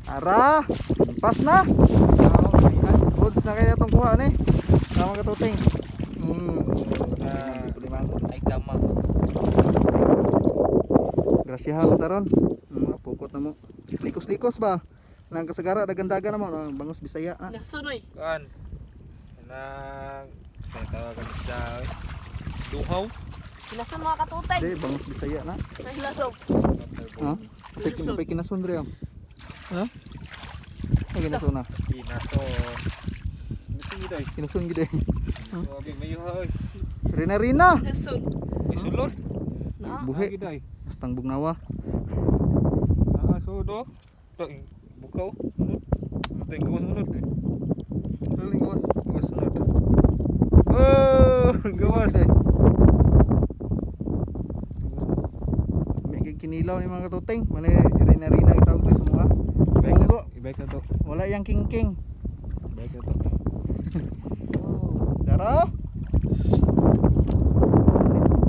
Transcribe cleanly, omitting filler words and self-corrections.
Ara, pas na. Goods na kaya itong kuha ni. Sama ka tuting. Ay kama. Grasyahan mo taron. Pukot na mo. Likos-likos ba? Nang kasagara dagan-dagan na mo. Bangus Bisaya na. Nasunoy. Kuan. Nang sa tawagan isda. Duhaw. Kinasun mga katutay. Di, bangus Bisaya na. Naglasob. Ha? Kinasun. Pwede kinasun rin. Ha? Ay, kinasun na. Kinaso. Mesti day. Kinasun gede. Abi mayo hoy. Rina-rina. Kinasun. Isulod. Na. Buhe. day. Astang bugnawa. Sudo. Tok bukaw. Tengok sunod. Galing gawas. Gawas sunod. Oh, gawas. May kinilaw ni mga katuteng. Mali rina-rina itawag ko sa mga. Munggo. Ibaik na to. Wala yang king-king. Ibaik na to. Daro.